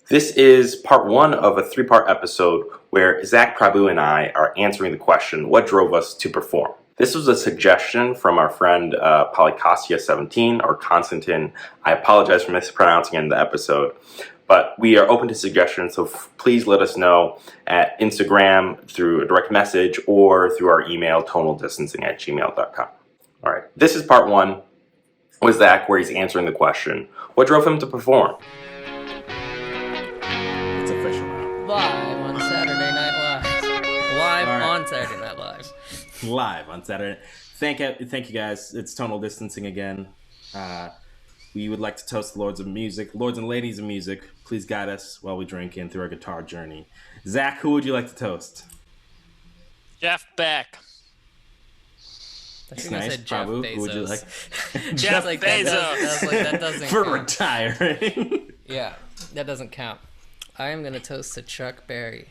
This is part one of a three-part episode where Zach Prabhu and I are answering the question, what drove us to perform? This was a suggestion from our friend Polycasia17 or Constantine. I apologize for mispronouncing it in the episode, but we are open to suggestions, so please let us know at Instagram through a direct message or through our email, tonaldistancing@gmail.com. All right, this is part one with Zach where he's answering the question, what drove him to perform? It's official now. Live on Saturday Night Live. Live All right. on Saturday Night Live. Live on Saturday. Thank you guys. It's Tonal Distancing again. We would like to toast the lords and ladies of music. Please guide us while we drink in through our guitar journey. Zach, who would you like to toast? Jeff Beck. I think I said Jeff Prabhu, Bezos. who would you like? Jeff Like, Bezos. that doesn't For count. retiring. Yeah, that doesn't count. I am going to toast to Chuck Berry.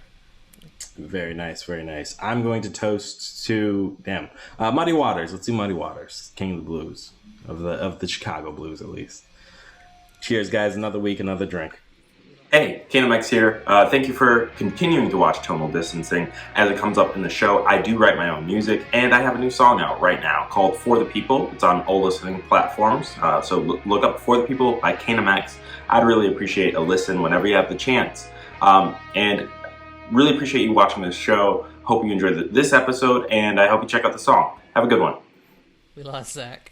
Very nice, very nice. I'm going to toast to Muddy Waters. Let's do Muddy Waters, King of the Blues, of the Chicago Blues at least. Cheers, guys! Another week, another drink. Hey, KNMX here. Thank you for continuing to watch Tonal Distancing. As it comes up in the show, I do write my own music, and I have a new song out right now called For the People. It's on all listening platforms, so look up For the People by KNMX. I'd really appreciate a listen whenever you have the chance. And really appreciate you watching this show. Hope you enjoyed this episode, and I hope you check out the song. Have a good one. We lost Zach.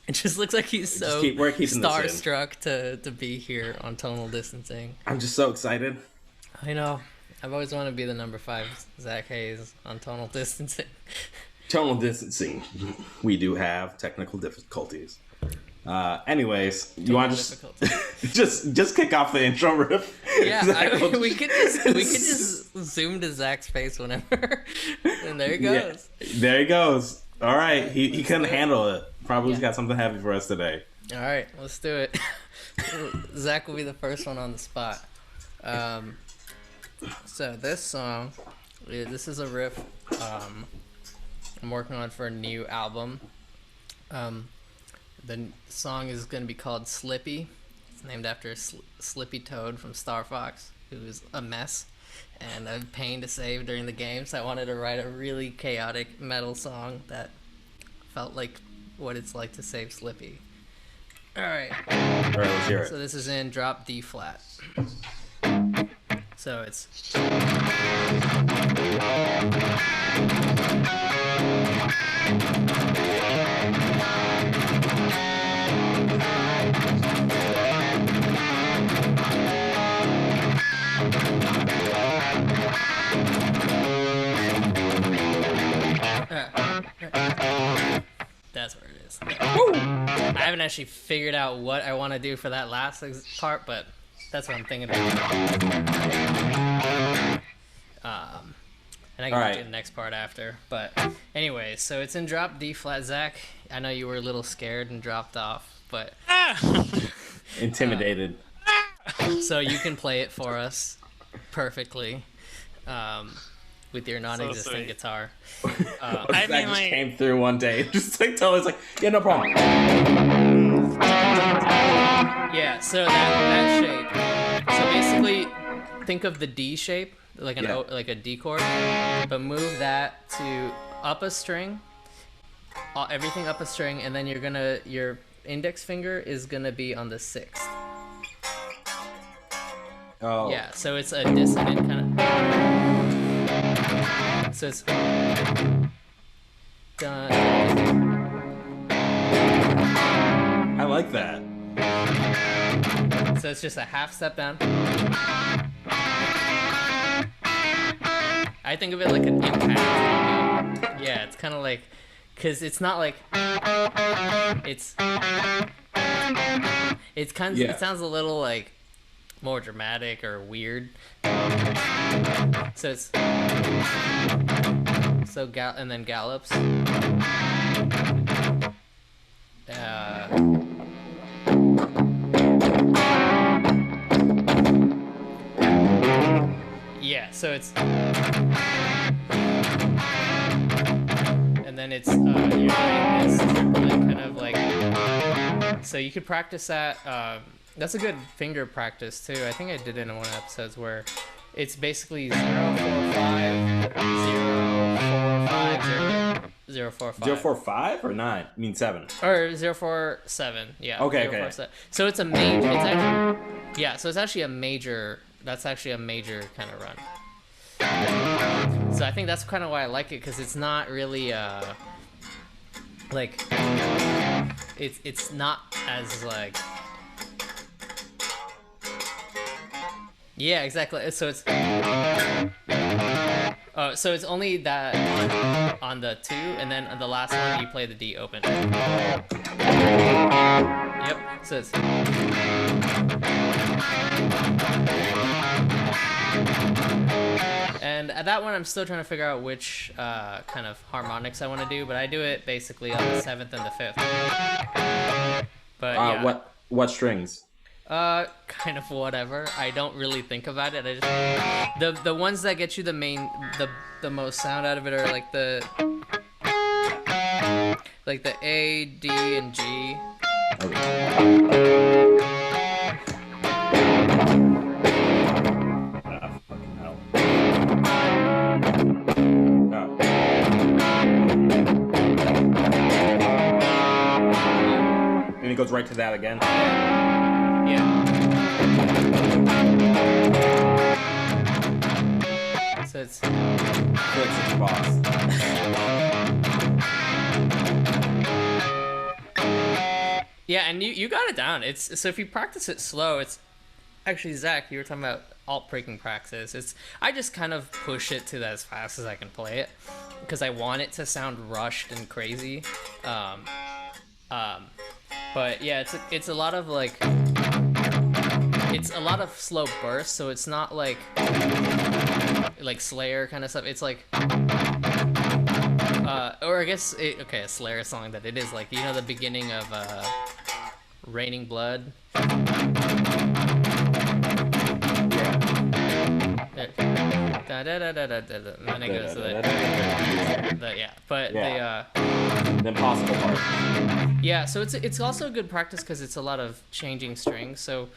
It just looks like he's so we're keeping this in. starstruck to be here on Tonal Distancing. I'm just so excited. I know. I've always wanted to be the number 5 Zach Hayes on Tonal Distancing. Tonal Distancing. We do have technical difficulties. Anyways, you want to just kick off the intro riff? Yeah, we could just zoom to Zach's face whenever, and there he goes. Yeah, there he goes. All right, he couldn't handle it. Probably got something heavy for us today. All right, let's do it. Zach will be the first one on the spot. So this song, this is a riff I'm working on for a new album. The song is going to be called Slippy. It's named after a Slippy Toad from Star Fox, who is a mess and a pain to save during the game. So I wanted to write a really chaotic metal song that felt like what it's like to save Slippy. All right, let's hear it. So this is in drop D flat. So it's... That's where it is. I haven't actually figured out what I want to do for that last part, but that's what I'm thinking about. And I can do the next part after. But anyway, so it's in drop D flat. Zach, I know you were a little scared and dropped off, but intimidated. So you can play it for us perfectly. With your non-existent guitar. I mean, just came through one day, just totally like, yeah, no problem. Yeah, so that shape. So basically, think of the D shape, like like a D chord, but move that to up a string, everything up a string, and then your index finger is gonna be on the 6th. Oh. Yeah, so it's a dissonant kind of. So it's done. I like that. So it's just a half step down. I think of it like an impact. Yeah, it's kind of like, cause it's not like it's kind of it sounds a little like more dramatic or weird. So it's and then gallops. Yeah, so it's and then it's you're doing this triplet kind of like So you could practice that. That's a good finger practice too. I think I did it in one of the episodes where it's basically 0 4 5 0 4 5 0 4 5 0 4 5 or 9? I mean 7. or 0 4 7. Yeah. Okay, 0 okay. 4 7. So it's a major. It's actually, yeah. So it's actually a major. That's actually a major kind of run. So I think that's kind of why I like it, because it's not really like it's not as like, yeah, exactly. So it's so it's only that on the 2, and then on the last one you play the D open. Yep. So it's and at that one I'm still trying to figure out which kind of harmonics I want to do, but I do it basically on the 7th and the 5th. But yeah. What strings? Kind of whatever. I don't really think about it. I just the ones that get you the most sound out of it are like the A, D, and G. Fucking hell. And it goes right to that again. Yeah. So it's I feel like such a boss. yeah, and you got it down. It's so if you practice it slow, it's actually, Zach, you were talking about alt breaking practice. I just kind of push it to as fast as I can play it because I want it to sound rushed and crazy. But yeah, it's a lot of like, it's a lot of slow bursts, so it's not like Slayer kind of stuff. It's like or I guess a Slayer song that it is like, you know, the beginning of Raining Blood. And then it goes to the impossible part. Yeah, so it's also a good practice because it's a lot of changing strings. So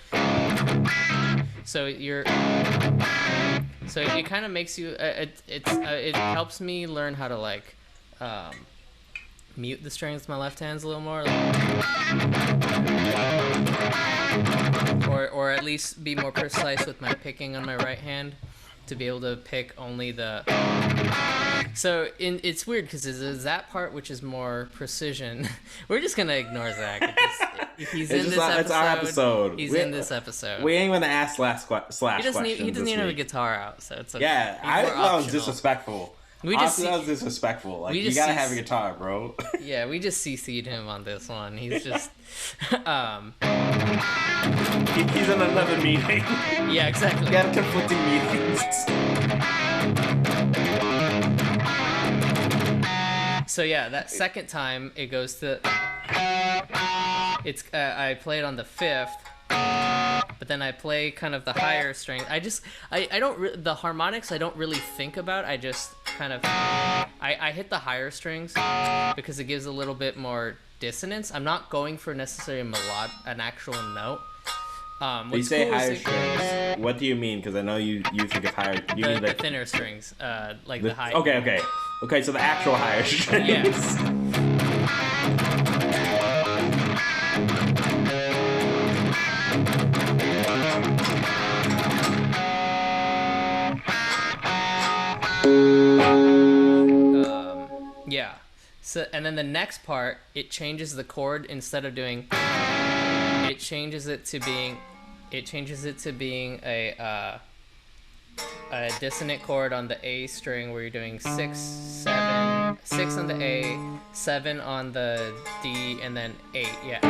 it kind of makes you it helps me learn how to like mute the strings with my left hands a little more, or at least be more precise with my picking on my right hand to be able to pick only the. So it's weird because there's that part which is more precision. We're just gonna ignore Zach. He's in this episode. It's our episode. He's in this episode. We ain't gonna ask slash He doesn't questions. even have a guitar out, so it's okay. Yeah, I thought that was disrespectful. That was disrespectful. Like, you gotta have a guitar, bro. Yeah, we just CC'd him on this one. He's just He's in another meeting. Yeah, exactly. We got conflicting meetings. So yeah, that second time it goes to. It's I play it on the 5th, but then I play kind of the higher string. I don't the harmonics I don't really think about. I just kind of I hit the higher strings because it gives a little bit more dissonance. I'm not going for necessarily an actual note. When you say higher strings, what do you mean? Because I know you think of higher. You mean the thinner strings, like the high. Okay. So the actual higher strings. Yes. Yeah. So, and then the next part, it changes the chord. Instead of doing, it changes it to being a dissonant chord on the A string, where you're doing 6, 7, 6 on the A, 7 on the D, and then 8. Yeah.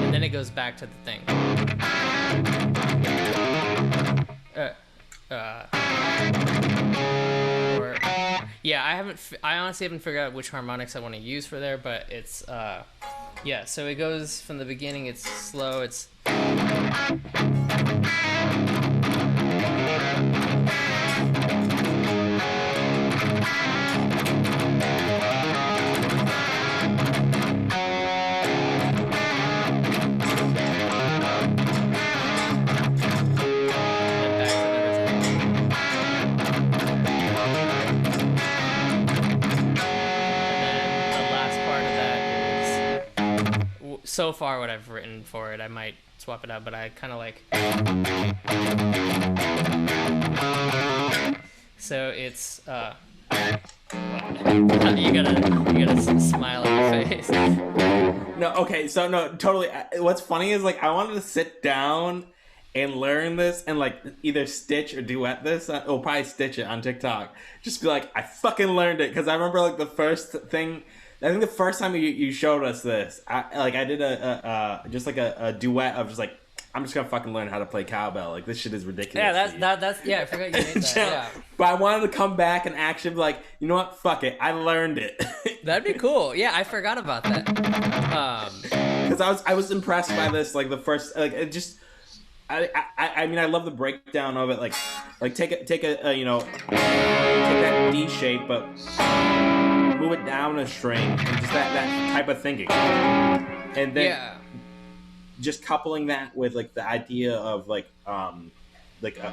And then it goes back to the thing. I honestly haven't figured out which harmonics I want to use for there, but it's yeah, so it goes from the beginning, it's slow, it's so far what I've written for it. I might swap it out, but I kind of like. So it's you gotta smile on your face. No, okay, so no, totally. What's funny is like I wanted to sit down and learn this and like either stitch or duet this. Or probably stitch it on TikTok. Just be like, I fucking learned it because I remember like the first thing. I think the first time you showed us this, I did a duet of just like, I'm just gonna fucking learn how to play cowbell. Like this shit is ridiculous. Yeah, that's I forgot you made that. Yeah. But I wanted to come back and actually be like, you know what? Fuck it, I learned it. That'd be cool. Yeah, I forgot about that. Because I was impressed by this. Like the first, like it just. I mean I love the breakdown of it. Like take a you know, take that D shape, but move it down a string, and just that type of thinking, and then just coupling that with like the idea of like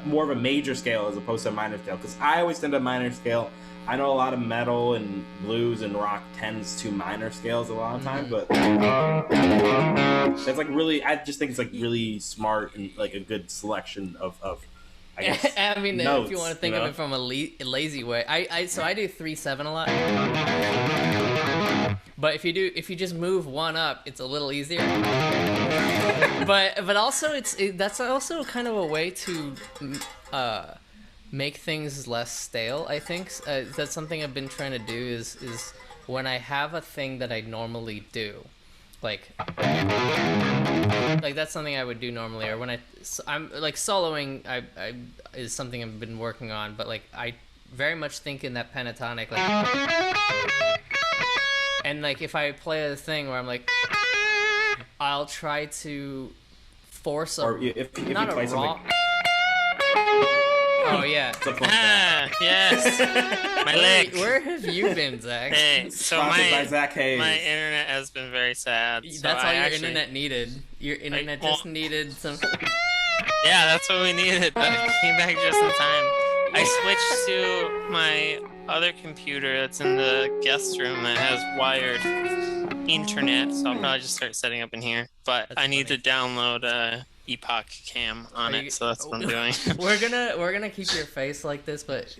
more of a major scale as opposed to a minor scale. Because I always tend to minor scale. I know a lot of metal and blues and rock tends to minor scales a lot of times, but that's like really. I just think it's like really smart and like a good selection of I guess. I mean, notes, if you want to think of it from a lazy way, I do 3/7 a lot. But if you just move one up, it's a little easier. But also that's also kind of a way to make things less stale. I think that's something I've been trying to do is when I have a thing that I normally do, like that's something I would do normally, or when I'm like soloing, I is something I've been working on, but like I very much think in that pentatonic, like, and like if I play a thing where I'm like, I'll try to force or if not you play a raw. something. Oh yeah. Yes. My leg. Where have you been, Zach? Hey, so Sponsored by Zach Hayes. my internet has been very sad. So That's all I your actually, internet needed. Your internet just needed some. Yeah, that's what we needed. But it came back just in time. I switched to my other computer that's in the guest room that has wired internet, so I'll probably just start setting up in here. But That's I need funny. to download Epoch Cam on it, so that's what I'm doing. We're gonna keep your face like this, but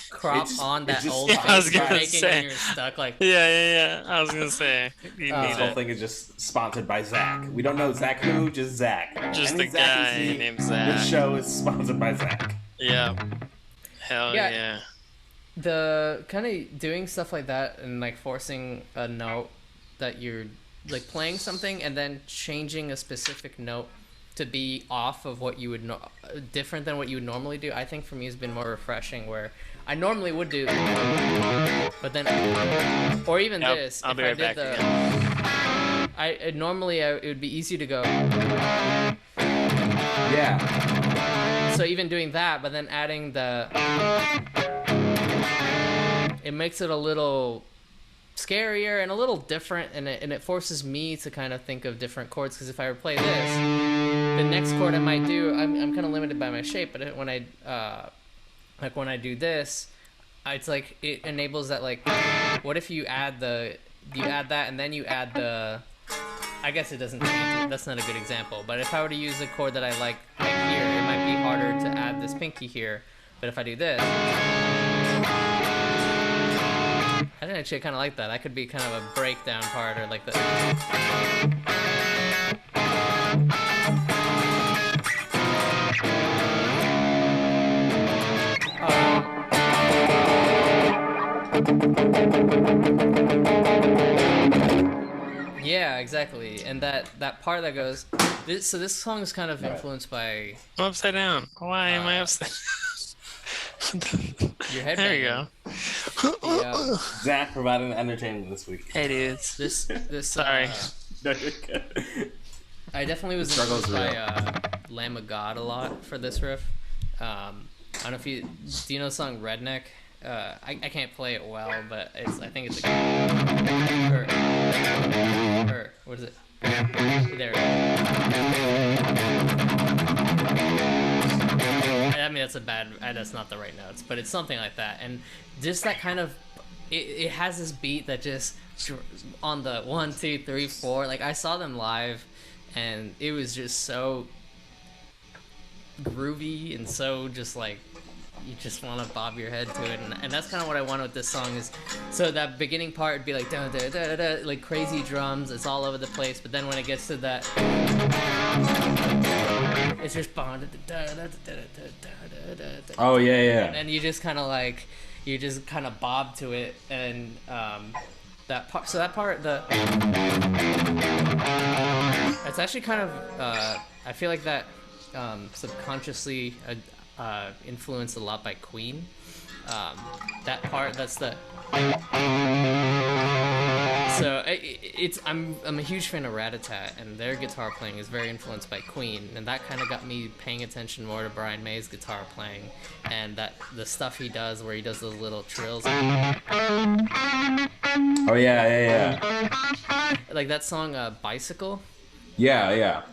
crop on that just- old yeah, face I was you're gonna making say. when you're stuck. Like Yeah. I was gonna say you Oh. need This whole it. thing is just sponsored by Zach. We don't know Zach who, just Zach. Just Any a Zach you guy see, named This Zach. show is sponsored by Zach. Yeah. Hell Yeah. yeah. the kind of doing stuff like that and like forcing a note that you're like playing something and then changing a specific note to be off of what you would different than what you would normally do. I think for me has been more refreshing, where I normally would do, but then, or even Yep, this. I'll if be I right did back normally it would be easy to go. Yeah. So even doing that, but then adding it makes it a little scarier and a little different, and it forces me to kind of think of different chords, because if I play this, the next chord I might do, I'm kind of limited by my shape, but when I do this, it's like it enables that, like, what if you add that and then you add the, I guess it doesn't change it. That's not a good example, but if I were to use a chord that I like right here, it might be harder to add this pinky here, but if I do this, I think actually kind of like that. That could be kind of a breakdown part, or like the. Yeah, exactly, and that part that goes. So this song is kind of influenced by I'm upside down. Why am I upside? your head. There you go. Yeah. Zach providing entertainment this week. Hey dudes. This. Sorry. No, you're good. I definitely was The struggle's influenced by Lamb of God a lot for this riff. I don't know if do you know the song Redneck? I can't play it well, but I think it's what is it? There. I mean that's not the right notes, but it's something like that, and just that kind of it has this beat that just on the 1, 2, 3, 4. Like I saw them live, and it was just so groovy and so just like you just want to bob your head to it, and that's kind of what I wanted with this song. Is so that beginning part would be like da, da, da, da, like crazy drums, it's all over the place, but then when it gets to that, it's just Oh yeah. and you just kind of like bob to it, and that part. So that part, it's actually kind of I feel like that subconsciously influenced a lot by Queen. That part, that's the. So I'm a huge fan of Rat-a-Tat, and their guitar playing is very influenced by Queen, and that kind of got me paying attention more to Brian May's guitar playing, and that the stuff he does where he does those little trills. Oh yeah. Like that song Bicycle. Yeah.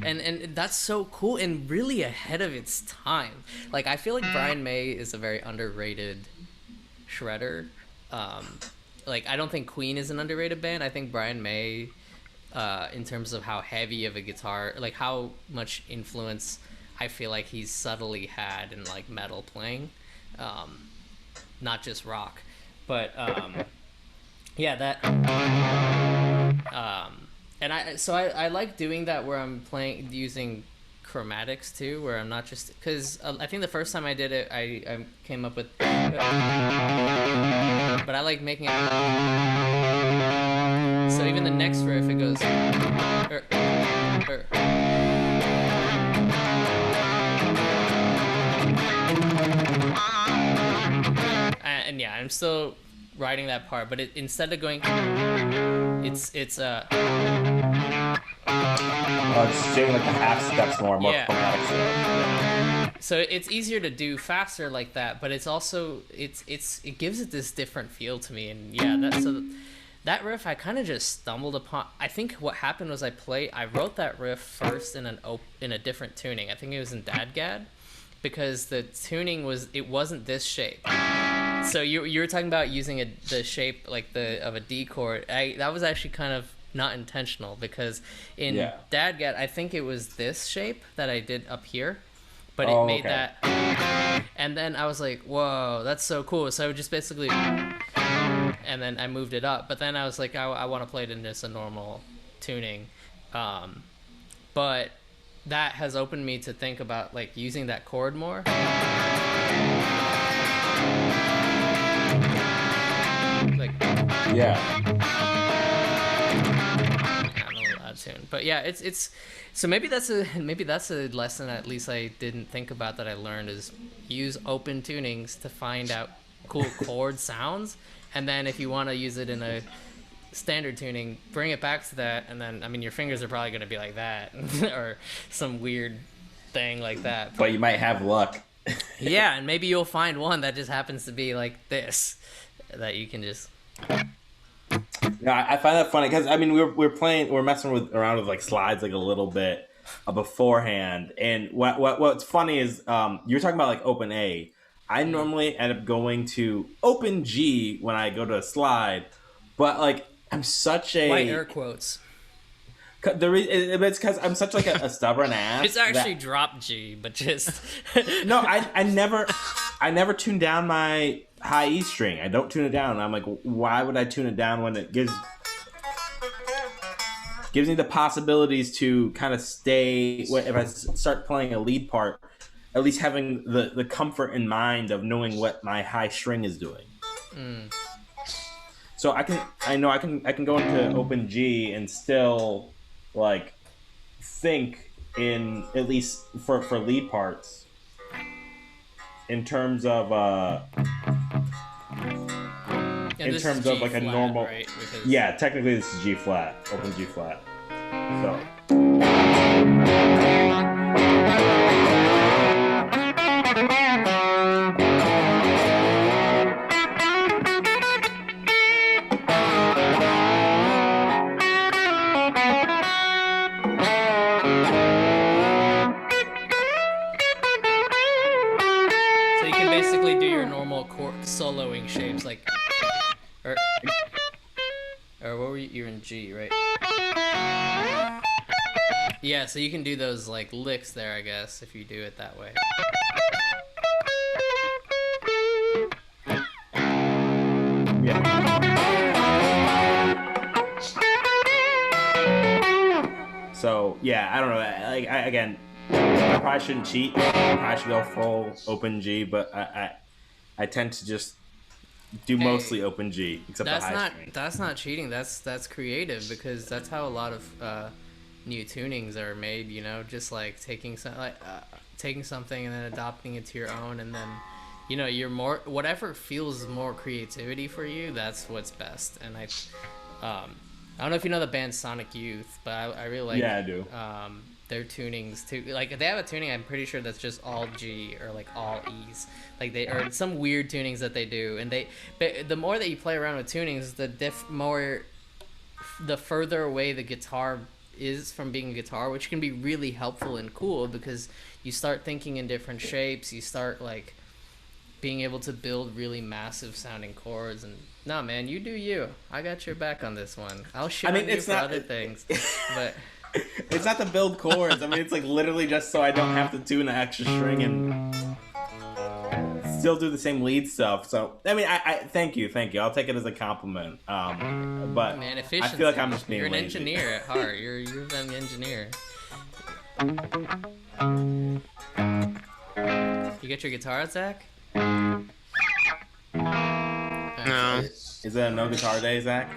And that's so cool and really ahead of its time. Like I feel like Brian May is a very underrated shredder. Like I don't think Queen is an underrated band. I think Brian May, in terms of how heavy of a guitar, like how much influence I feel like he's subtly had in like metal playing, not just rock, but yeah, that. And I like doing that where I'm using chromatics too, where I'm not just because I think the first time I did it, I came up with, but I like making it. So even the next riff, it goes. And yeah, I'm still writing that part, but instead of going, it's It's doing like the half steps more chromatic. So it's easier to do faster like that, but it's also it gives it this different feel to me, and that riff I kind of just stumbled upon. I think what happened was I wrote that riff first in a different tuning. I think it was in Dadgad, because the tuning wasn't this shape. So you were talking about using the shape like of a D chord. That was actually kind of not intentional, because in Dadgad I think it was this shape that I did up here, but it made that, and then I was like, whoa, that's so cool. So I would just basically, and then I moved it up, but then I was like, I want to play it in just a normal tuning, but that has opened me to think about like using that chord more. Like, yeah. I'm a little out of tune, but yeah, it's so maybe that's a lesson at least I didn't think about that I learned, is use open tunings to find out cool chord sounds, and then if you want to use it in a standard tuning, bring it back to that, and then I mean your fingers are probably going to be like that or some weird thing like that, but you might have luck. Yeah, and maybe you'll find one that just happens to be like this, that you can just. Yeah, I find that funny because I mean we're messing around with like slides like a little bit beforehand, and what's funny is you're talking about like open A. I normally end up going to open G when I go to a slide, but like I'm such a Why air quotes? It's because I'm such like a stubborn ass. It's actually drop G, but just no. I never tune down my high E string. I don't tune it down. I'm like, why would I tune it down when it gives me the possibilities to kind of stay? If I start playing a lead part, at least having the comfort in mind of knowing what my high string is doing. So I can go into open G and still like think in, at least for lead parts, in terms of like a normal, right? Because... yeah, technically this is G flat, open G flat. So basically do your normal soloing shapes, like, or what were you? You're in G, right? Yeah, so you can do those like licks there, I guess, if you do it that way. So yeah, I don't know. Like again, I probably shouldn't cheat. I probably should go full open G, but I tend to just do mostly open G, except the high string. That's not cheating. That's creative, because that's how a lot of new tunings are made. You know, just like taking something and then adopting it to your own, and then you're more whatever feels more creativity for you. That's what's best. And I don't know if you know the band Sonic Youth, but I really like. Yeah, I do. Their tunings too. Like they have a tuning, I'm pretty sure that's just all G or like all E's. Like they are some weird tunings that they do, and but the more that you play around with tunings, the further away the guitar is from being a guitar, which can be really helpful and cool because you start thinking in different shapes. You start like being able to build really massive sounding chords. And no, man, you do you. I got your back on this one. I'll shit on you for other things, but. It's not to build chords. I mean, it's like literally just so I don't have to tune an extra string and still do the same lead stuff. So, I mean, I thank you. I'll take it as a compliment. But man, efficiency. I feel like I'm just being You're an lazy. engineer at heart. You're an engineer. You get your guitar out, Zach? No. Is that a no guitar day, Zach?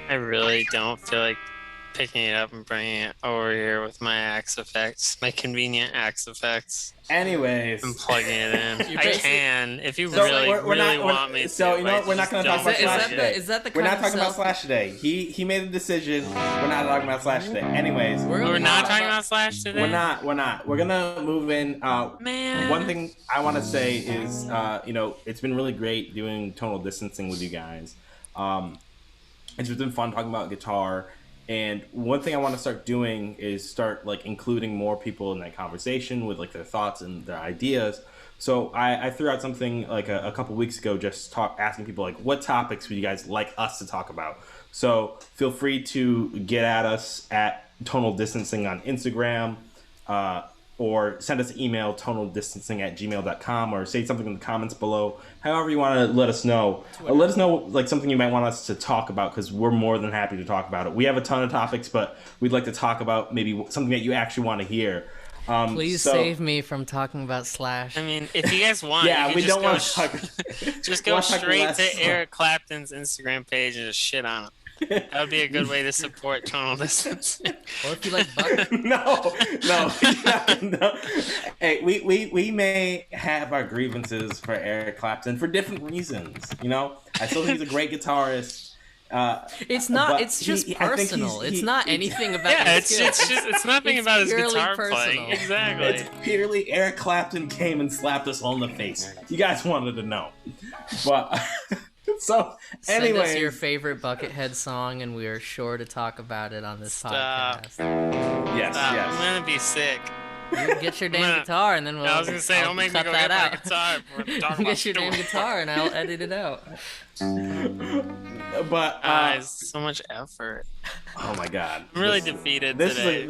I really don't feel like picking it up and bringing it over here with my axe effects, my convenient axe effects. Anyways, and plugging it in. I can, if you So really want me to. So you know what? We're not going to talk about Slash today. Is that the We're not talking about self- Slash today. He made a decision. We're not talking about Slash today. Anyways, We're not talking about Slash today. We're not. We're gonna move in. Man. One thing I want to say is, it's been really great doing tonal distancing with you guys. It's been fun talking about guitar. And one thing I want to start doing is start like including more people in that conversation with like their thoughts and their ideas. So I threw out something like a couple weeks ago, just asking people like, what topics would you guys like us to talk about? So feel free to get at us at Tonal Distancing on Instagram, or send us an email, tonaldistancing@gmail.com, or say something in the comments below. However you want to let us know. Let us know like something you might want us to talk about, because we're more than happy to talk about it. We have a ton of topics, but we'd like to talk about maybe something that you actually want to hear. Please save me from talking about Slash. I mean, if you guys want, yeah, you we don't want to talk. just go straight to Eric Clapton's Instagram page and just shit on him. That would be a good way to support tonal distancing. Or if you like bucket. No. Hey, we may have our grievances for Eric Clapton for different reasons. I still think he's a great guitarist. It's not. It's just personal. It's not anything about. Yeah, his skill. it's nothing about his guitar personal. playing. Exactly. It's purely Eric Clapton came and slapped us all in the face. You guys wanted to know, but so Send us anyway, your favorite Buckethead song, and we are sure to talk about it on this podcast. yes. I'm gonna be sick. You get your damn guitar, and then we'll. I was gonna say, don't make me cut go that get out. my guitar. Before we talk about Get your damn guitar, and I'll edit it out. But it's so much effort. oh my god, I'm really defeated this today.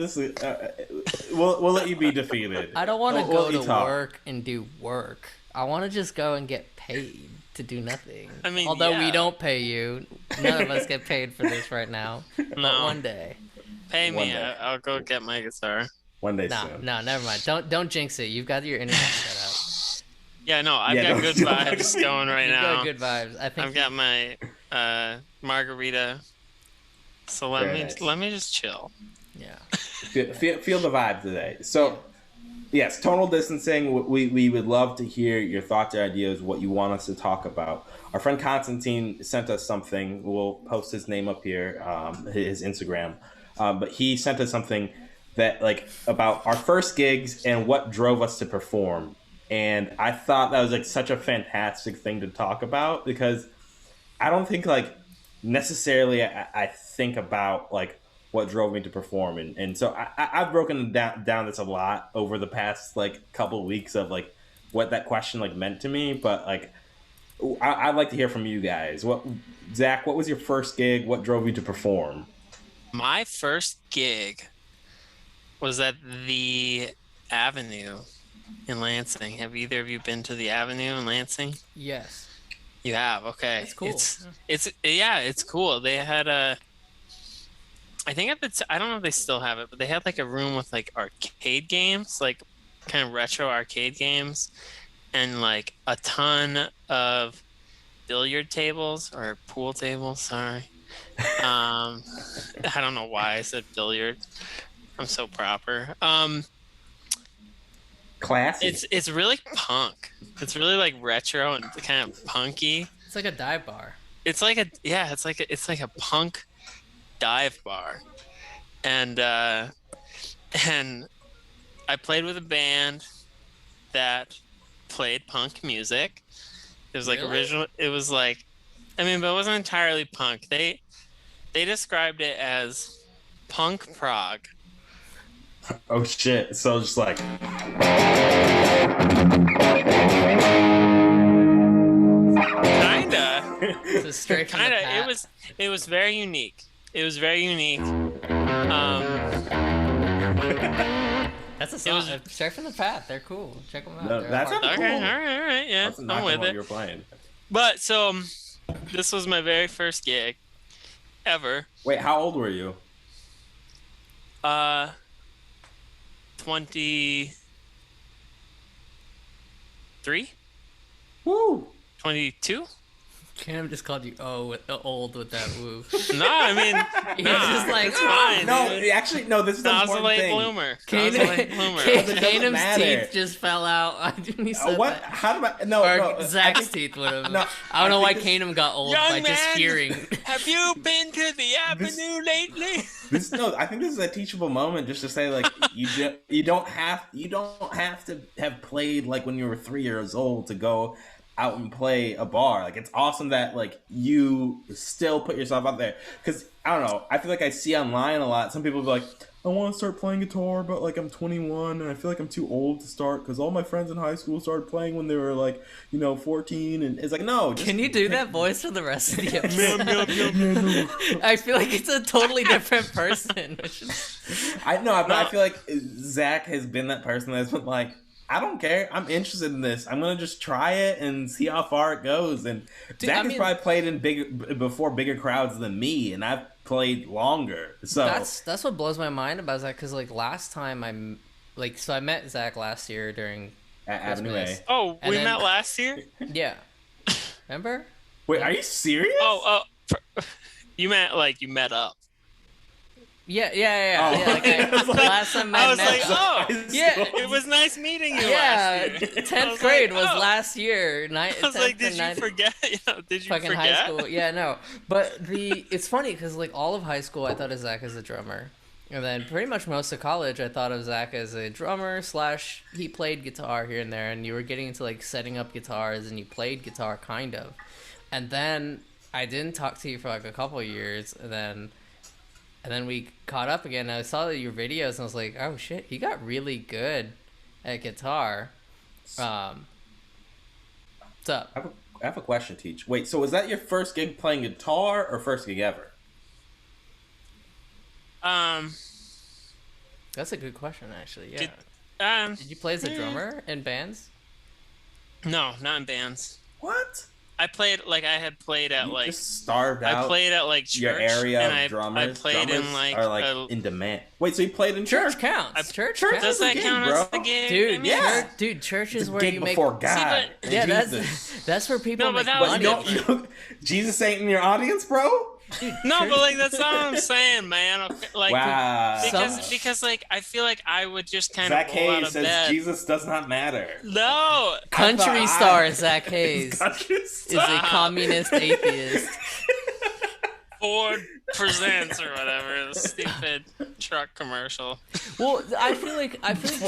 we'll let you be defeated. I don't want to We'll go to talk. work and do work. I want to just go and get paid to do nothing. I mean, although yeah. we don't pay you, none of us get paid for this right now. But No. one day. Pay One me. day. I'll go get my guitar. One day No, soon. no, never mind. Don't jinx it. You've got your internet set Yeah, no, I've Yeah, got don't- good vibes going up. right You've now. got good vibes. I think I've got my margarita. So Very nice. let me just chill. yeah. Feel the vibe today. So, yes, tonal distancing. We would love to hear your thoughts or ideas, what you want us to talk about. Our friend Constantine sent us something. We'll post his name up here, his Instagram. But he sent us something that about our first gigs and what drove us to perform. And I thought that was such a fantastic thing to talk about, because I don't think necessarily I think about what drove me to perform, and so I've broken down this a lot over the past couple of weeks of what that question like meant to me, but like I'd like to hear from you guys. Zach? What was your first gig? What drove you to perform? My first gig was at the Avenue in Lansing. Have either of you been to the Avenue in Lansing? Yes. You have, okay. It's cool. It's cool. They had I think I don't know if they still have it, but they had like a room with like arcade games, like kind of retro arcade games, and like a ton of billiard tables or pool tables. Sorry, I don't know why I said billiard. I'm so proper. Classy. It's really punk. It's really like retro and kind of punky. It's like a dive bar. It's like a punk dive bar, and I played with a band that played punk music. It was like Really? original. It was like, I mean, but it wasn't entirely punk. They described it as punk prog. Oh shit! So just like Kinda. It's a straight from the Kinda. pat. It was very unique. It was very unique. That's a song. Straight from the pat. They're cool. Check them out. No, They're that's hard. a- Okay, Cool. all right, yeah, that's not I'm with what it. you're playing. But so, this was my very first gig ever. Wait, how old were you? 23? Woo! 22? Cam just called you old with that woo. No, I mean, He's just like, it's fine. No, dude. actually, no. This is the I was a important late thing. bloomer. I was a late bloomer. doesn't Kanem's matter. teeth just fell out. He said What? that. How do I? No, Or no. Zach's teeth would have. No, I don't know I why think Kanem got old Young by just man, hearing. Have you been to the Avenue lately? I think this is a teachable moment just to say like you don't have to have played like when you were 3 years old to go out and play a bar. Like it's awesome that like you still put yourself out there, because I don't know, I feel like I see online a lot some people be like, I want to start playing guitar but like I'm 21 and I feel like I'm too old to start because all my friends in high school started playing when they were like 14, and it's like, no, just Can you do that voice for the rest of the episode? I feel like it's a totally different person. I know, but I feel like Zach has been that person that's been like, I don't care. I'm interested in this. I'm gonna just try it and see how far it goes. And Zach has probably played in bigger crowds than me, and I've played longer. So that's what blows my mind about Zach. Because like last time I met Zach last year during at Avenue A. Christmas. Oh, And we then- met last year? Yeah, remember? Wait, are you serious? You meant like you met up. Yeah. Oh. Yeah, like last time I was met like, oh, yeah. it was nice meeting you Yeah, last year. I 10th was grade like, was oh. last year. I was like, did you forget? Did you Fucking forget? high school. Yeah, no. But it's funny because like all of high school, I thought of Zach as a drummer. And then pretty much most of college, I thought of Zach as a drummer / he played guitar here and there. And you were getting into like setting up guitars and you played guitar kind of. And then I didn't talk to you for like a couple of years. And then we caught up again. And I saw your videos and I was like, oh shit, he got really good at guitar. What's up? I have a question, Teach. Wait, so was that your first gig playing guitar or first gig ever? That's a good question, actually. Yeah. Did you play as a drummer in bands? No, not in bands. What? I had played at You like just starved out. I played at like church, your area and of drummers. I played drummers in like are like in demand. Wait, so you played in Church church? counts. Church church counts. Does that gig, count bro. as the gig? Dude, I mean, yeah. Church It's is a where gig you make. before God. See, and Yeah, Jesus. that's where people No, but make that was money. different. Jesus ain't in your audience, bro? No, but like that's not what I'm saying, man. Okay, like, Wow. because like I feel like I would just kind Zach of roll out Hayes of says bed. Jesus does not matter. No, Country star Zach Hayes Country is a Stop. communist atheist. Ford presents or whatever, the stupid truck commercial. Well, I feel like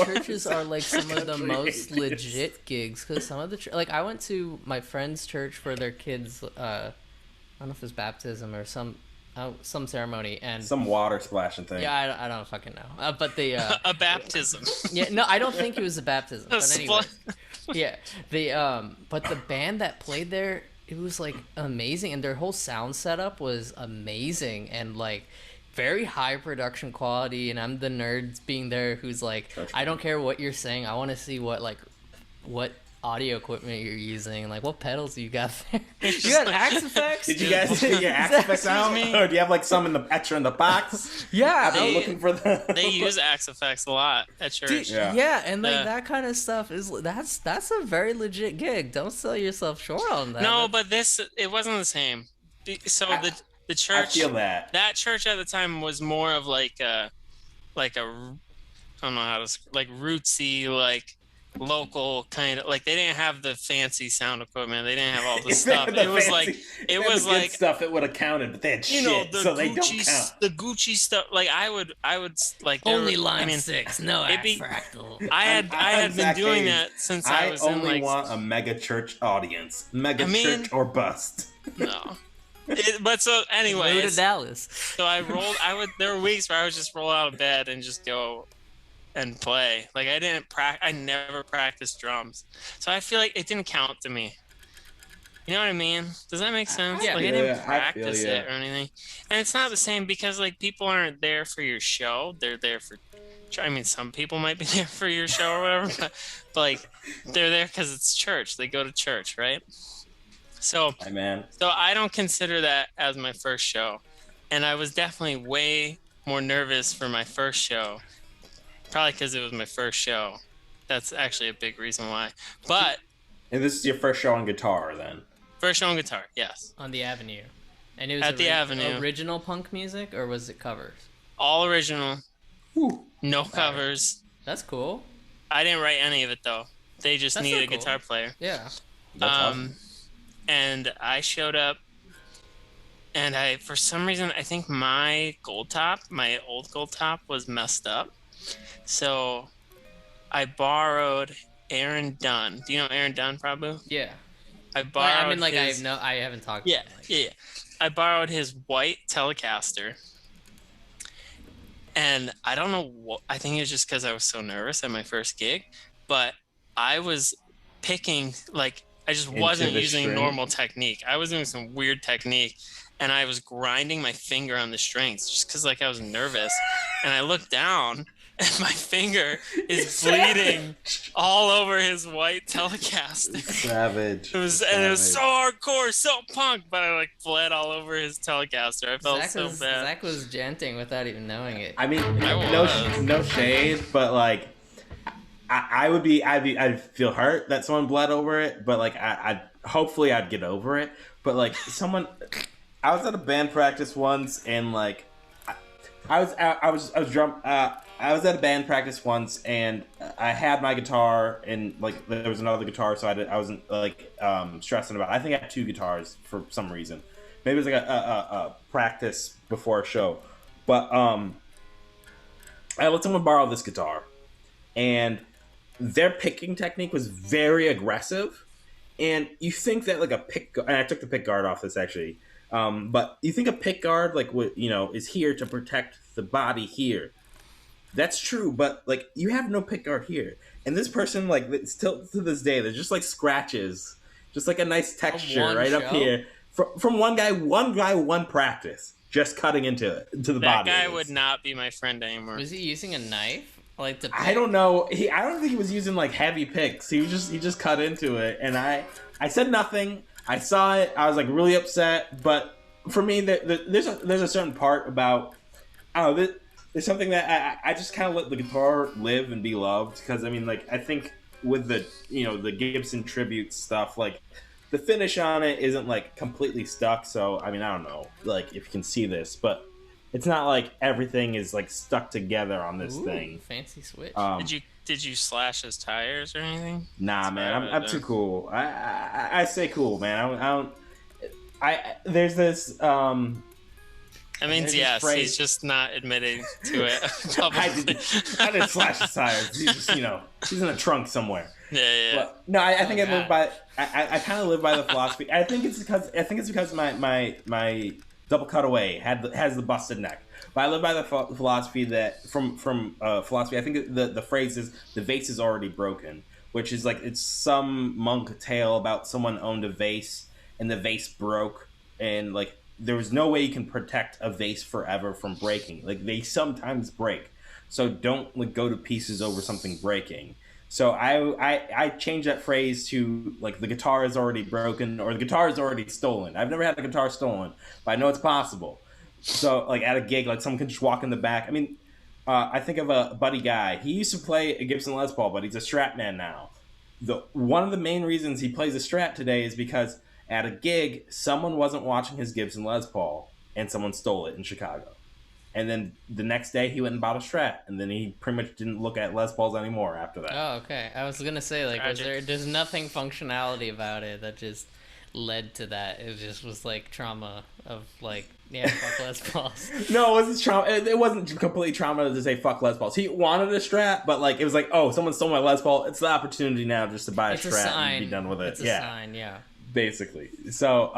churches are like some of the most legit gigs because some of the like I went to my friend's church for their kids. I don't know if it was baptism or some ceremony and Some water splashing thing. yeah, I don't fucking know. But the A baptism. yeah, no, I don't think it was a baptism. But anyway, Yeah, but the band that played there, it was like amazing, and their whole sound setup was amazing, and like very high production quality. And I'm the nerd being there who's like, I don't care what you're saying, I want to see what audio equipment you're using, like what pedals you got there. You got Axe Effects? Did you guys get your Axe Effects out? Or do you have like some in the extra in the box? Yeah, I'm looking for the. They use Axe Effects a lot at church. Dude, yeah, and like that kind of stuff is that's a very legit gig. Don't sell yourself short on that. No, but it wasn't the same. So the church, I feel that church at the time was more of like a I don't know how to like rootsy, like local kind of, like they didn't have the fancy sound equipment, they didn't have all the stuff. It was like stuff that would have counted, but they had shit, the so Gucci, they don't count. The Gucci stuff. Like I would like only line 6, no fractal. I had been doing that since I was only in like want a mega church audience, church or bust. No. But so anyway, to Dallas. So there were weeks where I would just roll out of bed and just go and play. Like I never practiced drums. So I feel like it didn't count to me. You know what I mean? Does that make sense? Yeah. Like I didn't practice it or anything. And it's not the same because like people aren't there for your show. They're there for, I mean, some people might be there for your show or whatever, but like they're there because it's church. They go to church, right? So I don't consider that as my first show. And I was definitely way more nervous for my first show. Probably because it was my first show. That's actually a big reason why. But and this is your first show on guitar, then? First show on guitar, yes. On the Avenue. And it was at the Avenue. Original punk music, or was it covers? All original. Whew. No covers. That's cool. I didn't write any of it though. They just needed a guitar player. Yeah. That's awesome. And I showed up, and for some reason, I think my old gold top was messed up. So I borrowed Aaron Dunn. Do you know Aaron Dunn, Prabhu? Yeah. I borrowed I haven't talked to him. Yeah. I borrowed his white Telecaster. And I don't know what, I think it was just because I was so nervous at my first gig, but I was picking, like, I just wasn't using normal technique. I was doing some weird technique, and I was grinding my finger on the strings just because, like, I was nervous. And I looked down, and my finger is bleeding all over his white Telecaster. Savage. It was so hardcore, so punk, but I like bled all over his Telecaster. I felt so bad. Zach was janting without even knowing it. I mean, no shade, but like, I'd feel hurt that someone bled over it, but like, hopefully I'd get over it. But like, I was at a band practice once, and like, I was at a band practice once, and I had my guitar, and like there was another guitar, so I wasn't like stressing about it. I think I had 2 guitars for some reason. Maybe it was like a practice before a show, but I let someone borrow this guitar, and their picking technique was very aggressive, and you think that like and I took the pick guard off this actually. But you think a pick guard, like, is here to protect the body here. That's true, but like you have no pick guard here. And this person, like, still to this day, there's just like scratches, just like a nice texture right up here from one guy, one practice, just cutting into the body. That guy would not be my friend anymore. Was he using a knife? Like to pick? I don't know. I don't think he was using like heavy picks. He just cut into it, and I said nothing. I saw it. I was like really upset, but for me, there's a certain part about there's something that I just kind of let the guitar live and be loved, because I mean, like, I think with the Gibson tribute stuff, like the finish on it isn't like completely stuck. So I mean, I don't know, like, if you can see this, but it's not like everything is like stuck together on this thing. Fancy switch. Did you slash his tires or anything? Nah, man, I'm too cool. I stay cool, man. There's this. That means yes. He's just not admitting to it. I didn't slash his tires. He's just, he's in a trunk somewhere. Yeah. But, no, I think I live by. I kind of live by the philosophy. I think it's because my double cutaway has the busted neck. But I live by the philosophy that from philosophy. I think the phrase is the vase is already broken. which is like it's some monk tale about someone owned a vase and the vase broke, and like there was no way you can protect a vase forever from breaking. Like they sometimes break, so don't like go to pieces over something breaking. So I changed that phrase to like the guitar is already broken or the guitar is already stolen. I've never had a guitar stolen, but I know it's possible. So like at a gig, like someone can just walk in the back. I mean, I think of a buddy guy. He used to play a Gibson Les Paul, but he's a Strat man now. The one of the main reasons he plays a Strat today is because at a gig, someone wasn't watching his Gibson Les Paul, and someone stole it in Chicago. And then the next day, he went and bought a Strat, and then he pretty much didn't look at Les Pauls anymore after that. Oh, okay. I was gonna say like, there's nothing functionality about it that just led to that. It just was like trauma of like, yeah, fuck Les Pauls. No, it wasn't trauma. It wasn't completely trauma to say fuck Les Pauls. He wanted a Strat, but like it was like, oh, someone stole my Les Paul. It's the opportunity now just to buy a Strat and be done with it. It's a sign, yeah. Basically. So,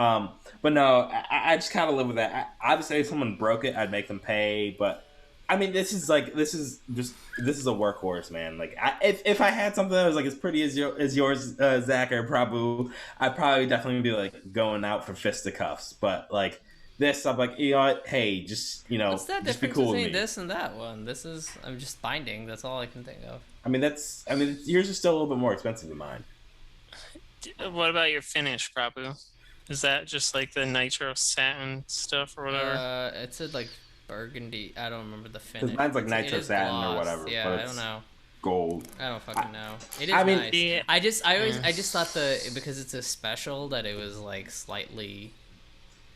but no, I just kind of live with that. Obviously, if someone broke it, I'd make them pay. But I mean, this is a workhorse, man. Like, if I had something that was like as pretty as yours, Zach or Prabhu, I'd probably definitely be like going out for fisticuffs. But like this, I'm like, you know what? Hey, just What's that just be difference cool with between me. this and that one? I'm just binding. That's all I can think of. I mean, yours is still a little bit more expensive than mine. What about your finish, Prabhu? Is that just like the nitro satin stuff or whatever? It said like burgundy. I don't remember the finish. Mine's like nitro satin gloss. or whatever. Yeah, but I don't know. Gold. I don't fucking know. It is I mean, nice. Yeah. I just thought because it's a special that it was like slightly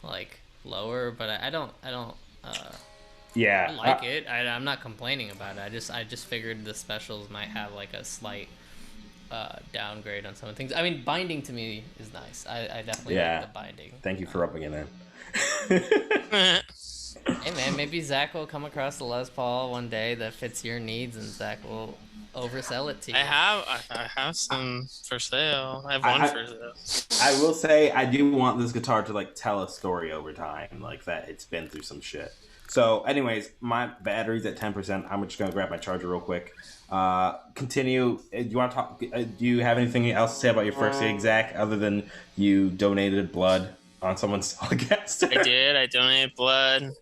like lower, but I don't Yeah. like it. I'm not complaining about it. I just figured the specials might have like a slight downgrade on some of the things. I mean, binding to me is nice. I definitely like the binding. Thank you for rubbing it in. Hey man, maybe Zach will come across the Les Paul one day that fits your needs, and Zach will oversell it to you. I have some for sale. I have one for sale. I will say I do want this guitar to like tell a story over time, like that it's been through some shit. So, anyways, my battery's at 10%. I'm just gonna grab my charger real quick. Continue. Do you want to talk? Do you have anything else to say about your first gig, Zach, other than you donated blood on someone's podcast? I did. I donated blood.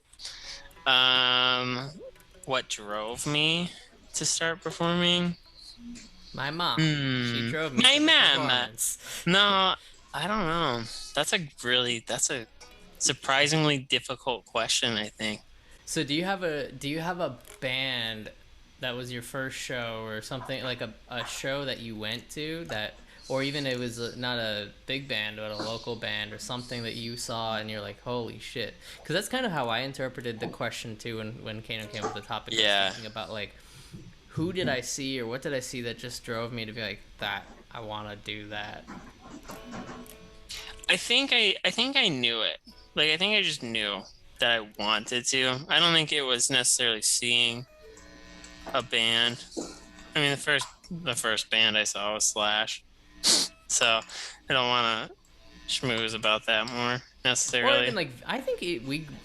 What drove me to start performing? My mom. She drove me. My to the mom. performance. No, I don't know. That's a surprisingly difficult question, I think. So do you have a band that was your first show or something, like a show that you went to that, or even it was not a big band but a local band or something that you saw and you're like, holy shit? Because that's kind of how I interpreted the question too when Kano came with the topic. Yeah. Thinking about like, who did I see or what did I see that just drove me to be like, that I want to do that. I think I knew it. Like, I think I just knew that I wanted to. I don't think it was necessarily seeing a band. I mean, the first band I saw was Slash, so I don't want to schmooze about that more necessarily. Or even like, I think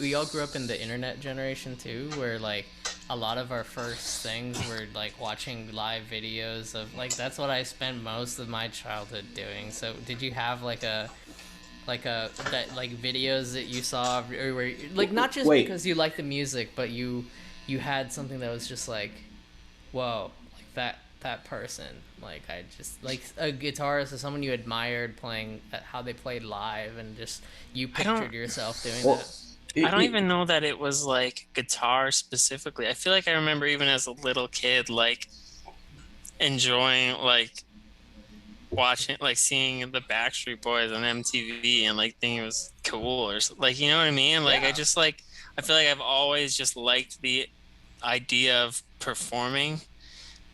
we all grew up in the internet generation too, where like a lot of our first things were like watching live videos of like, that's what I spent most of my childhood doing. So did you have like videos that you saw, or where, like, not just because you like the music, but you had something that was just like, whoa, like that person, like, I just like a guitarist or someone you admired playing how they played live, and just you pictured yourself doing that. I don't even know that it was like guitar specifically. I feel like I remember even as a little kid, like enjoying like watching, like seeing the Backstreet Boys on MTV and like thinking it was cool, or like, you know what I mean? Like, yeah. I feel like I've always just liked the idea of performing.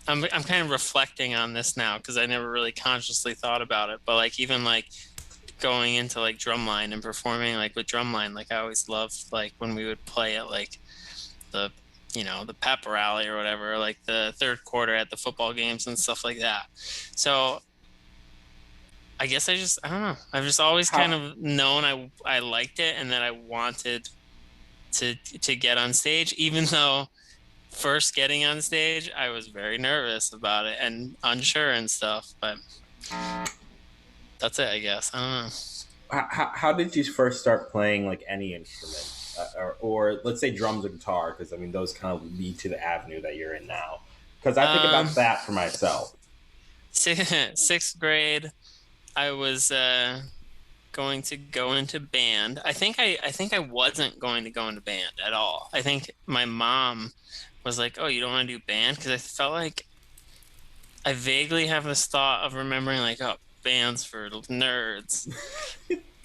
I'm kind of reflecting on this now because I never really consciously thought about it, but like even like going into like drumline and performing like with drumline, like I always loved like when we would play at like the pep rally or whatever, or like the third quarter at the football games and stuff like that. So I guess I don't know. I've just always kind of known I liked it and that I wanted to get on stage, even though first getting on stage, I was very nervous about it and unsure and stuff. But that's it, I guess. I don't know. How did you first start playing like any instrument, or let's say drums or guitar? Because I mean, those kind of lead to the avenue that you're in now. Because I think about that for myself. Sixth grade, I was going to go into band. I think I wasn't going to go into band at all. I think my mom was like, "Oh, you don't want to do band?" Because I felt like I vaguely have this thought of remembering like, "Oh, band's for nerds."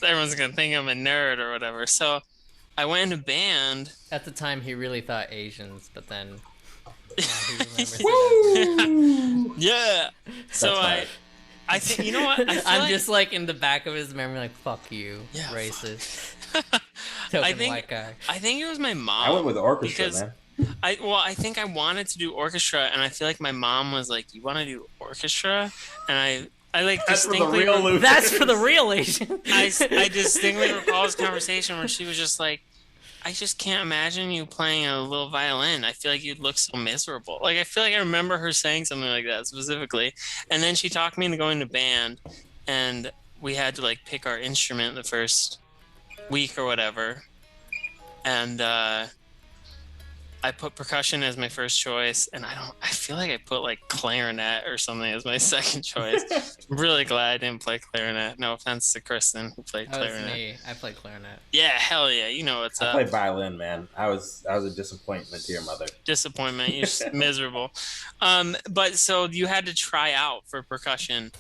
Everyone's gonna think I'm a nerd or whatever. So I went into band. At the time, he really thought Asians, but then he remembers Yeah. So I think, you know what? I'm just like in the back of his memory, like, fuck you, Yeah, racist. I think white guy. I think it was my mom. I went with the orchestra, because man. I think I wanted to do orchestra, and I feel like my mom was like, "You want to do orchestra?" And I like That's for the distinctly real losers. That's for the real Asian. I distinctly recall this conversation where she was just like, "I just can't imagine you playing a little violin. I feel like you'd look so miserable." Like, I feel like I remember her saying something like that specifically. And then she talked me into going to band, and we had to like pick our instrument the first week or whatever. And I put percussion as my first choice, and I feel like I put like clarinet or something as my second choice. I'm really glad I didn't play clarinet. No offense to Kristen who played That was clarinet. me. I played clarinet. Yeah, hell yeah. You know what's I up. played violin, man. I was a disappointment to your mother. Disappointment. You're just miserable. But so you had to try out for percussion,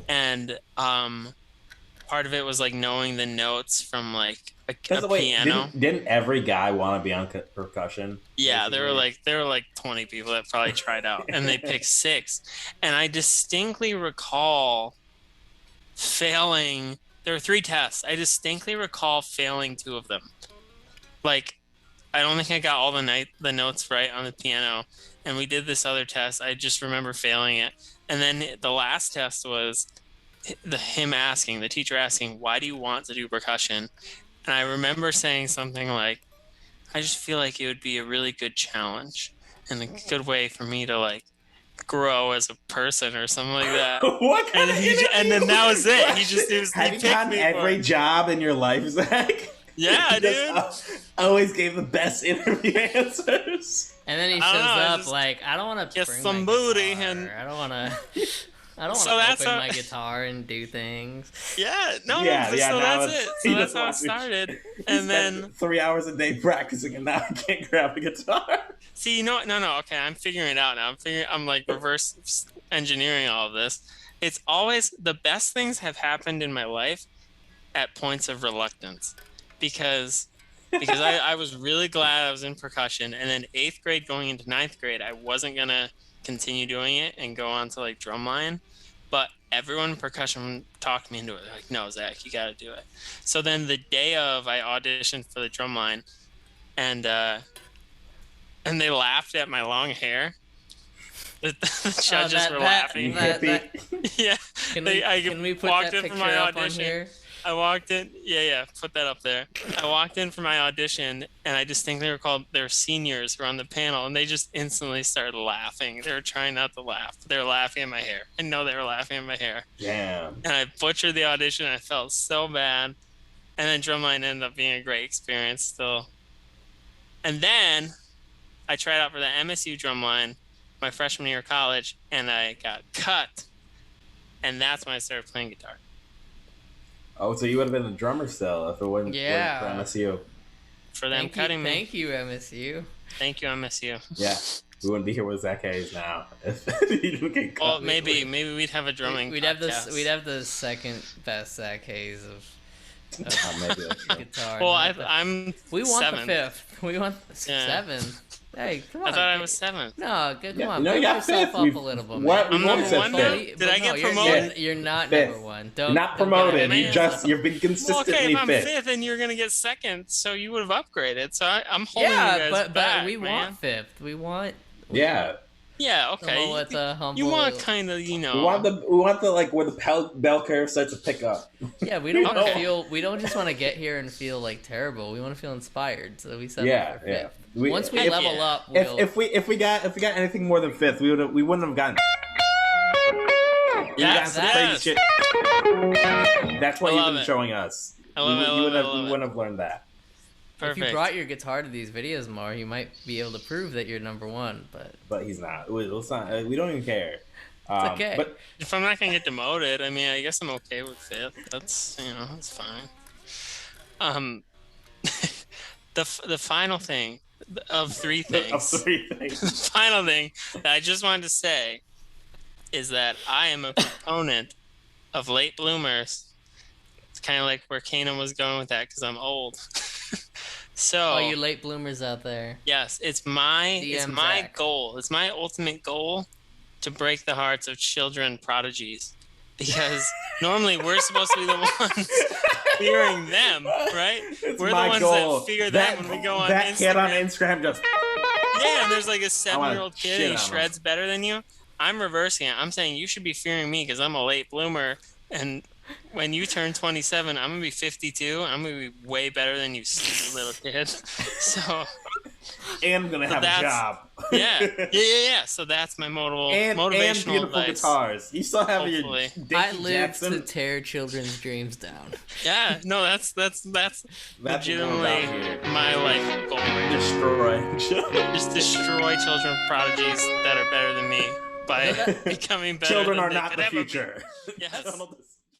and part of it was like knowing the notes from like a piano. Didn't every guy want to be on percussion? Yeah, basically? there were like 20 people that probably tried out, and they picked 6. And I distinctly recall failing. There were 3 tests. I distinctly recall failing 2 of them. Like, I don't think I got all the notes right on the piano, and we did this other test. I just remember failing it. And then the last test was the teacher asking, "Why do you want to do percussion?" And I remember saying something like, "I just feel like it would be a really good challenge and a good way for me to like grow as a person," or something like that. What kind of interview? And then that was it. Have you gotten every job in your life, Zach? Yeah, dude. Always gave the best interview answers. And then he shows up like, "I don't want to get bring some my booty guitar. and I don't want to." I don't want So to that's open how- my guitar and do things. Yeah, no, Yeah, so now that's it's- it. he So that's just how it wants to- started. He And spent then 3 hours a day practicing, and now I can't grab a guitar. see, you know what? No, okay, I'm figuring it out now. I'm like reverse engineering all of this. It's always the best things have happened in my life at points of reluctance, because I was really glad I was in percussion, and then 8th grade going into 9th grade, I wasn't gonna continue doing it and go on to like drumline, but everyone in percussion talked me into it. They're like, "No, Zach, you got to do it." So then the day of, I auditioned for the drumline, and they laughed at my long hair. The judges were laughing. Yeah, Can we put walked that in for picture my up on audition. here? I walked in. Yeah, put that up there. I walked in for my audition, and I distinctly recall there were seniors who were on the panel, and they just instantly started laughing. They were trying not to laugh. They were laughing at my hair. I know they were laughing at my hair. Damn. And I butchered the audition. I felt so bad. And then drumline ended up being a great experience still. And then I tried out for the MSU drumline my freshman year of college, and I got cut. And that's when I started playing guitar. Oh, so you would have been a drummer still if it wasn't for MSU. For them cutting me. Thank you, MSU. Thank you, MSU. Yeah, we wouldn't be here with Zach Hayes now if he didn't get cut. Well, maybe we'd have a drumming. We'd have the second best Zach Hayes of maybe guitar. Well, I'm. We want 7th. the 5th. We want 7th. Hey, come on. I thought I was 7th. No, come on. No, Pick you got yourself 5th. up a little bit. What? I'm number 1 now. Did I get promoted? You're not 5th. number 1. You're not promoted. You've been Well, consistently okay, if I'm 5th. 5th and you're gonna get 2nd, so you would have upgraded. So I'm holding you Yeah, guys but back, we man. want 5th. We want. Yeah. Yeah, okay. Someone with a humble. You want kind of, We want the like where the bell curve starts to pick up. Yeah, we don't want to Okay. feel. We don't just want to get here and feel like terrible. We want to feel inspired. So we settled Yeah, for yeah. fifth. We- Once we Heck level yeah. up, we'll. If we got anything more than fifth, we wouldn't have gotten. Yes, That's crazy yes. shit. That's what I you've love been it. showing us. I love it, I We love it, I we love it. wouldn't have learned that. if Perfect. you brought your guitar to these videos more, you might be able to prove that you're number one. But he's not. It's not. We don't even care. okay. But If I'm not gonna get demoted, I mean, I guess I'm okay with fifth. That's that's fine. The final thing of three things. of three things. The final thing that I just wanted to say is that I am a proponent of late bloomers. It's kind of like where Kanan was going with that because I'm old. So all you late bloomers out there. yes, it's my DM my Zach. goal. It's my ultimate goal to break the hearts of children prodigies. Because normally we're supposed to be the ones fearing them, right? It's We're my the ones goal. that fear them when we go on that Instagram. kid on Instagram just. Yeah, and there's like a 7-year-old kid shit and he on him. shreds better than you. I'm reversing it. I'm saying you should be fearing me because I'm a late bloomer. And when you turn 27, I'm going to be 52. I'm going to be way better than you, stupid little kid. So, And I'm gonna have a that's- job. yeah. So that's my and motivational beautiful advice. guitars. You still have Hopefully. your Dickie I live Jackson. to tear children's dreams down. Yeah, no, that's That's what we're legitimately about here. my life goal. Destroy. Just destroy children prodigies that are better than me by becoming better Children than are they not could the ever be. future. Yes. Donald is-